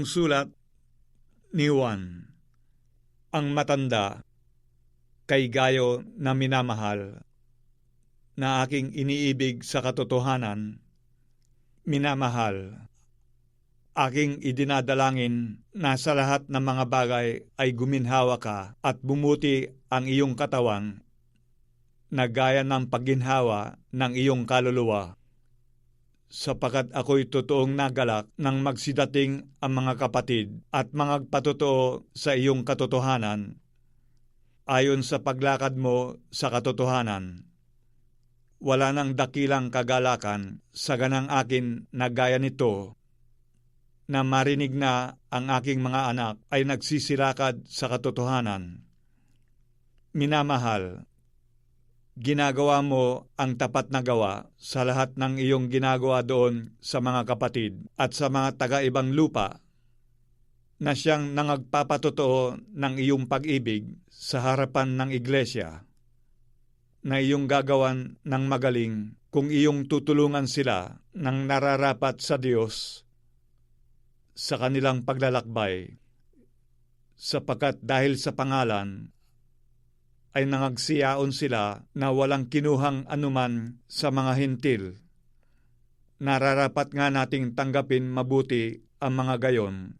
Sulat ni Juan, ang matanda, kay Gayo na minamahal, na aking iniibig sa katotohanan, minamahal, aking idinadalangin na sa lahat ng mga bagay ay guminhawa ka at bumuti ang iyong katawan na gaya ng pagginhawa ng iyong kaluluwa. Sapagkat ako'y totoong nagalak nang magsidating ang mga kapatid at mangagpatotoo sa iyong katotohanan, ayon sa paglakad mo sa katotohanan. Wala nang dakilang kagalakan sa ganang akin na gaya nito, na marinig na ang aking mga anak ay nagsisilakad sa katotohanan. Minamahal, ginagawa mo ang tapat na gawa sa lahat ng iyong ginagawa doon sa mga kapatid at sa mga taga-ibang lupa, na siyang nangagpapatotoo ng iyong pag-ibig sa harapan ng iglesia, na iyong gagawan ng magaling kung iyong tutulungan sila ng nararapat sa Diyos sa kanilang paglalakbay, sapagkat dahil sa pangalan ay nangagsiyaon sila na walang kinuhang anuman sa mga hintil. Nararapat nga nating tanggapin mabuti ang mga gayon,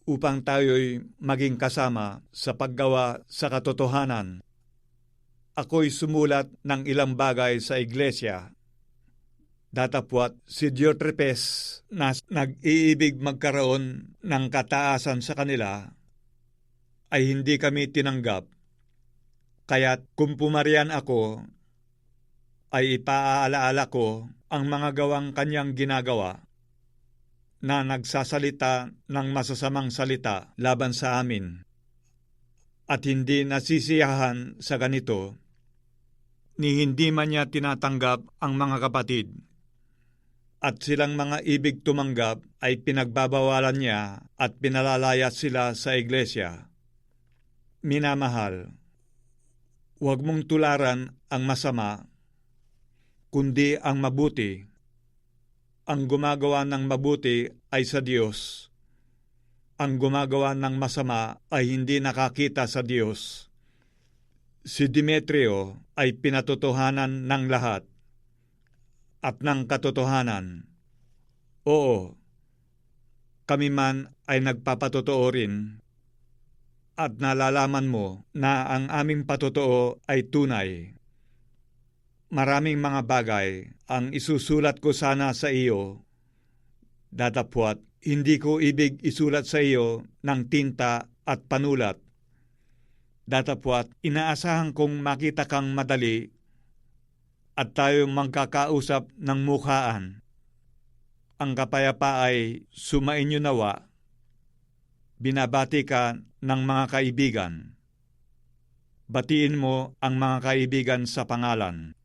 upang tayo'y maging kasama sa paggawa sa katotohanan. Ako'y sumulat ng ilang bagay sa iglesia. Datapwat si Diotrepes na nag-iibig magkaroon ng kataasan sa kanila, ay hindi kami tinanggap. Kaya't kung pumarian ako, ay ipaaalaala ko ang mga gawang kanyang ginagawa, na nagsasalita ng masasamang salita laban sa amin, at hindi nasisiyahan sa ganito, ni hindi man niya tinatanggap ang mga kapatid, at silang mga ibig tumanggap ay pinagbabawalan niya at pinalalaya sila sa iglesia. Minamahal, huwag mong tularan ang masama, kundi ang mabuti. Ang gumagawa ng mabuti ay sa Diyos. Ang gumagawa ng masama ay hindi nakakita sa Diyos. Si Demetrio ay pinatotohanan ng lahat at ng katotohanan. Oo, kami man ay nagpapatotoo rin, at nalalaman mo na ang aming patotoo ay tunay. Maraming mga bagay ang isusulat ko sana sa iyo, datapwat hindi ko ibig isulat sa iyo ng tinta at panulat. Datapwat inaasahan kong makita kang madali at tayo magkakausap ng mukhaan. Ang kapayapa ay sumainyo nawa. Binabati ka ng mga kaibigan. Batiin mo ang mga kaibigan sa pangalan.